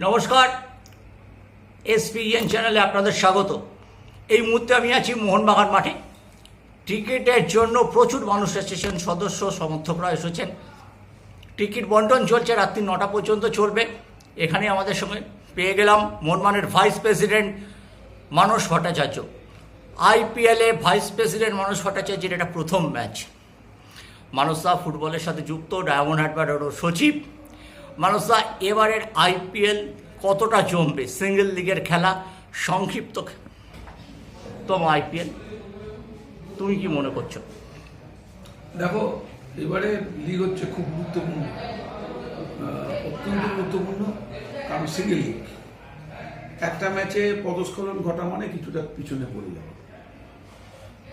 নমস্কার, এসপিএন চ্যানেলে আপনাদের স্বাগত। এই মুহূর্তে আমি আছি মোহনবাগান মাঠে। টিকিটের জন্য প্রচুর মানুষ এসেছেন, সদস্য সমর্থকরা এসেছেন। টিকিট বন্টন চলছে, রাত্রি 9টা পর্যন্ত চলবে। এখানে আমাদের সঙ্গে পেয়ে গেলাম মোহনবাগানের ভাইস প্রেসিডেন্ট মানস ভট্টাচার্য। আইপিএলে ভাইস প্রেসিডেন্ট মানস ভট্টাচার্যের এটা প্রথম ম্যাচ। মানসদা ফুটবলের সাথে যুক্ত, ডায়মন্ড হারবারেরও সচিব। মানসদা, এবারের আইপিএল কতটা জমবে? সিঙ্গেল লিগের খেলা, সংক্ষিপ্ত আইপিএল, তুমি কি মনে করছো? দেখো, এবারে লিগ হচ্ছে খুব গুরুত্বপূর্ণ, অত্যন্ত গুরুত্বপূর্ণ। কারণ সিঙ্গেল লিগ, একটা ম্যাচে পদস্খলন ঘটা মানে কিছুটা পিছনে পড়ে যাবে।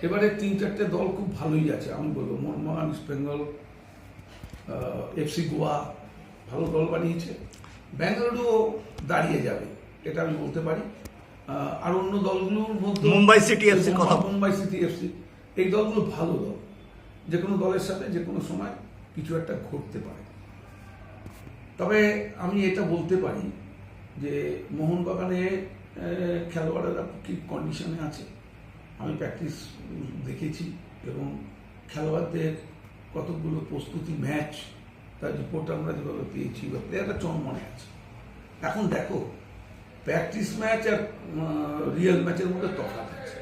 এবারে 3-4টে দল খুব ভালোই আছে, আমি বলবো মোহনবাগান, ইস্ট বেঙ্গল, এফসি গোয়া ভালো দল বানিয়েছে। ব্যাঙ্গালুরুও দাঁড়িয়ে যাবে, এটা আমি বলতে পারি। আর অন্য দলগুলোর মধ্যে Mumbai city FC, Mumbai city FC, এই দলগুলো ভালো দল। যে কোনো দলের সাথে যে কোনো সময় কিছু একটা ঘটতে পারে। তবে আমি এটা বলতে পারি যে মোহনবাগানে খেলোয়াড়েরা কি কন্ডিশনে আছে, আমি প্র্যাকটিস দেখেছি এবং খেলোয়াড়দের কতগুলো প্রস্তুতি ম্যাচ তার রিপোর্ট আমরা যেভাবে পেয়েছি বা প্লেয়াররা চরমনে আছে। এখন দেখো, প্র্যাকটিস ম্যাচ আর রিয়েল ম্যাচের মধ্যে তফাৎ আছে।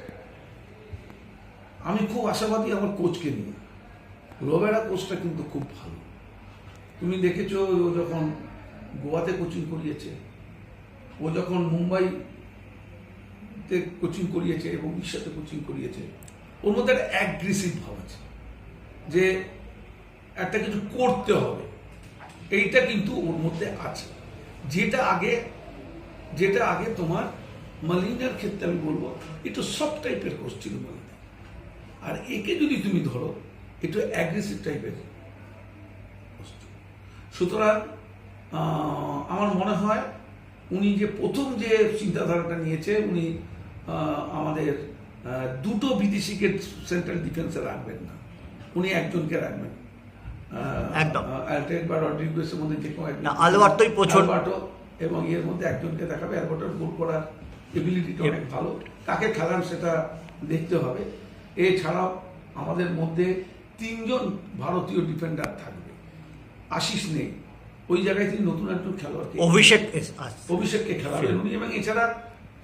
আমি খুব আশাবাদী আমার কোচকে নিয়ে। রোবেরা কোচটা কিন্তু খুব ভালো। তুমি দেখেছো, ও যখন গোয়াতে কোচিং করিয়েছে, ও যখন মুম্বাইতে কোচিং করিয়েছে এবং উড়িষ্যাতে কোচিং করিয়েছে, ওর মধ্যে একটা অ্যাগ্রেসিভ ভাব আছে যে একটা কিছু করতে হবে, এইটা কিন্তু ওর মধ্যে আছে। যেটা আগে তোমার মালিনার ক্ষেত্রে আমি বলবো একটু সফট টাইপের কোচ ছিল মালিনা, আর একে যদি তুমি ধরো একটু অ্যাগ্রেসিভ টাইপের। সুতরাং আমার মনে হয় উনি যে প্রথম যে চিন্তাধারাটা নিয়েছে, উনি আমাদের দুটো বিদেশিকে সেন্ট্রাল ডিফেন্সে রাখবেন না, উনি একজনকে রাখবেন। রড্রিগুয়েজের মধ্যে যে কোনো আলবার্টো এবং এর মধ্যে একজনকে দেখাবে। অ্যালবার্টোর গোল করার এবিলিটিটা অনেক ভালো, কাকে খেলান সেটা দেখতে হবে। এছাড়াও আমাদের মধ্যে 3জন ভারতীয় ডিফেন্ডার থাকবে। আশিস নেই, ওই জায়গায় তিনি নতুন একজন খেলোয়াড়কে অভিষেককে খেলাবেন উনি, এবং এছাড়া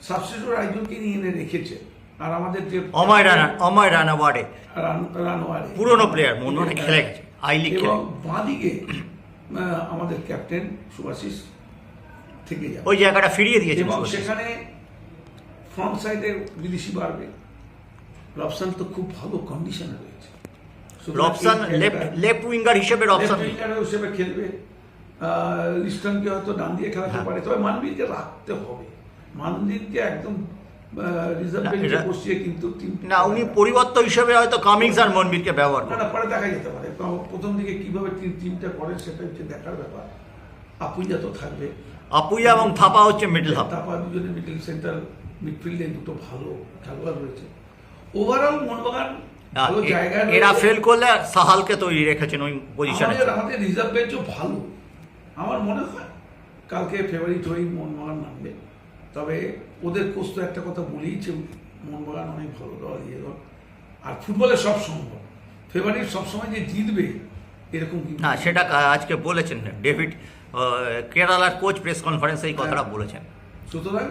সাবস্টিটিউট একজনকে নিয়ে এনে রেখেছে। আর আমাদের যে অময় রানাওয়াড়ে পুরনো প্লেয়ার, মনে খেলে গেছে আই লিগ, এবং বাঁদিকে আমাদের ক্যাপ্টেন সুভাশিস থেকে যাবে, ওই জায়গাটা ফিরিয়ে দিয়েছে। এবং সেখানে ফ্রন্ট সাইডে বিদেশি বাড়বে। রবসান তো খুব ভালো কন্ডিশনে রয়েছে। রবসান লেফট উইঙ্গার হিসেবে খেলবে। লিস্টনকে হয়তো ডান দিয়ে খেলাতে পারে, তবে মানবীরকে রাখতে হবে। মানবীরকে একদম রিজার্ভ বেঞ্চে বসিয়ে কিন্তু না, উনি পরিবর্তন হিসেবে হয়তো কামিংস আর মনবীরকে ব্যবহার না পরে দেখা যেতে পারে। প্রথম দিকে কিভাবে টিমটা করে সেটা হচ্ছে দেখার ব্যাপার। আপুইয়া তো থাকবে, আপুইয়া এবং থাপা হচ্ছে মিডল হাফ। থাপা দুজনে মিডল সেন্টার মিডফিল্ডে দুটো ভালো খেলোয়াড় রয়েছে। ওভারঅল মোহনবাগান ভালো জায়গায়। এরা ফেল করলে সাহালকে তৈরি রেখেছেন ওই পজিশনে। আমাদের রিজার্ভ বেঞ্চও ভালো। আমার মনে হয় কালকে ফেভারিট হয়েই মোহনবাগান নামবে। তবে ওদের কোচ তো একটা কথা বলেইছে, মোহনবাগান অনেক ভালো দল, ইয়ে দল। আর ফুটবলে সব সম্ভব, ফেভারিট সবসময় যে জিতবে এরকম না, সেটা আজকে বলেছেন ডেভিড, কেরালার কোচ প্রেস কনফারেন্সে এই কথাটা বলেছেন। সুতরাং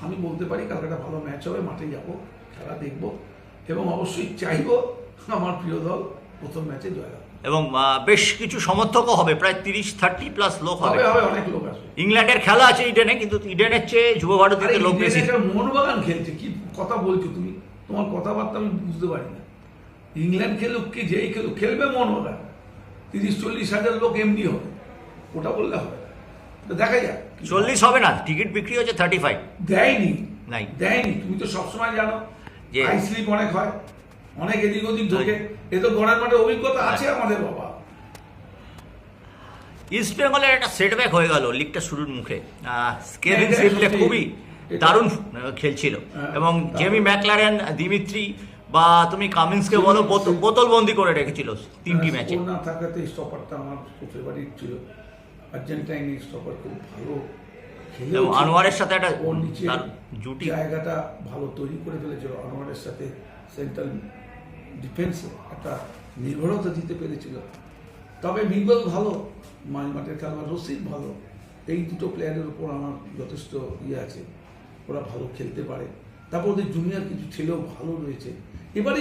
আমি বলতে পারি কালকে একটা ভালো ম্যাচ হবে, মাঠে যাব, খেলা দেখব এবং অবশ্যই চাইব আমার প্রিয় দল প্রথম ম্যাচে জয়লাভ। এবং বেশ কিছু সমর্থকও হবে, প্রায় 30-30+ লোক হবে, অনেক লোক আসবে। ইংল্যান্ডের খেলা আছে ইডেনে, কিন্তু ইডেনের চেয়ে যুব ভারতীতে লোক বেশি। মোহনবাগান খেলছে, কি কথা বলছো তুমি? তোমার কথাবার্তা আমি বুঝতে পারি না। ইংল্যান্ড খেলুক কি যেই খেলুক, খেলবে মোহনবাগান। 30-40 হাজার লোক এমনি হবে, ওটা বললে হবে দেখা যাক। 40 হবে না, টিকিট বিক্রি হচ্ছে 35। দেয়নি, নাই দেয়নি। তুমি তো সবসময় জানো যে হাই স্লিপ অনেক হয়, অনেক এদিক ওদিক ঢোকে। এ তো গড়ার মাঠে অভিজ্ঞতা আছে আমাদের বাবা। ইস্ট বেঙ্গলের একটা সেটব্যাক হয়ে গেল লিগটা শুরুর মুখে। কেভিন সিমলে খুবই দারুণ খেলছিল, এবং জেমি ম্যাকলারেন, দিমিত্রি বা তুমি কামিন্সকে বলো, বোতলবন্দি করে রেখেছিল 3টি ম্যাচে। না থাকাতে স্টপারটা আমার ফেভারিট ছিল। আর্জেন্টাইন স্টপার খুব ভালো খেলেও এবং আনোয়ারের সাথে একটা ওর নিচে তার জুটি জায়গাটা ভালো তৈরি করে ফেলেছিল, আনোয়ারের সাথে সেন্ট্রাল ডিফেন্সে একটা নির্ভরতা দিতে পেরেছিল। তবে বিগল ভালো, মাঠের খেলোয়াড় রশিদ ভালো, এই দুটো প্লেয়ারের উপর আমার যথেষ্ট ইয়ে আছে, ওরা ভালো খেলতে পারে। তারপর ওদের জুনিয়র কিছু ছেলেও ভালো রয়েছে, এবারে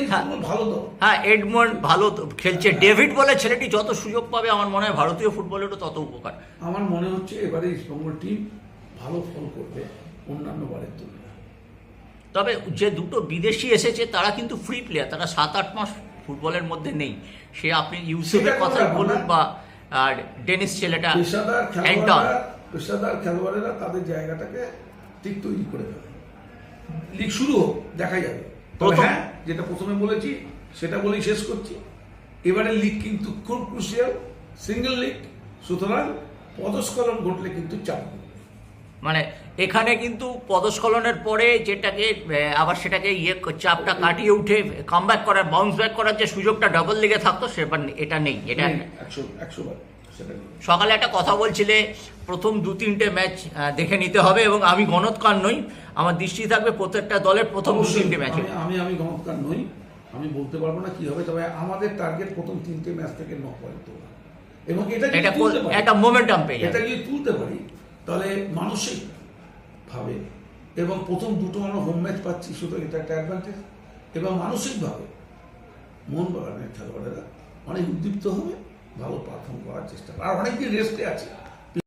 ভালো দল। হ্যাঁ, এডমন্ড ভালো খেলছে, ডেভিড বলে ছেলেটি যত সুযোগ পাবে আমার মনে হয় ভারতীয় ফুটবলেরও তত উপকার। আমার মনে হচ্ছে এবারে ইস্টবেঙ্গল টিম ভালো ফল করবে অন্যান্য বারের তুলনায়। তবে যে দুটো বিদেশি এসেছে তারা কিন্তু ফ্রি প্লেয়ার, তারা 7-8 মাস ফুটবলের মধ্যে নেই। সে আপনি ইউসুফের কথাই বলুন বা আর ডেনিস ছেলেটা অ্যান্টন, পেশাদার খেলোয়াড়েরা তাদের জায়গাটাকে ঠিক তৈরি করে ফেলে। লিগ শুরু হোক, দেখা যাবে। হ্যাঁ, যেটা প্রথমে বলেছি সেটা বলেই শেষ করছি, এবারে লিগ কিন্তু খুব ক্রুশিয়াল, সিঙ্গেল লিগ, সুতরাং পদস্খলন ঘটলে কিন্তু চাপ পড়বে। মানে এখানে কিন্তু পদস্খলনের পরে যেটাকে আবার সেটাকে চাপটা কাটিয়ে উঠে কামব্যাক করার, বাউন্স ব্যাক করার যে সুযোগটা ডাবল লিগে থাকতো সেবার এটা নেই। এটা 100 বার সেটা নেই। সকালে একটা কথা বলছিলে প্রথম 2-3টে ম্যাচ দেখে নিতে হবে, এবং আমি গণৎকার নই, আমার দৃষ্টি থাকবে প্রত্যেকটা দলের প্রথম 2-3টে ম্যাচে। আমি গণৎকার নই, আমি বলতে পারবো না কি হবে, তবে আমাদের টার্গেট প্রথম 3টে ম্যাচ থেকে 9 পয়েন্ট তোলা, এবং এটা একটা মোমেন্টাম পেয়ে এটা যদি তুলতে পারি তাহলে মানসিক ভাবে, এবং প্রথম দুটো আমরা হোম ম্যাচ পাচ্ছি, শুধু এটা একটা অ্যাডভান্টেজ, এবং মানসিকভাবে মোহনবাগানের খেলোয়াড়েরা অনেক উদ্দীপ্ত হবে, ভালো পারফর্ম করার চেষ্টা করে, আর অনেকদিন রেস্টে আছে।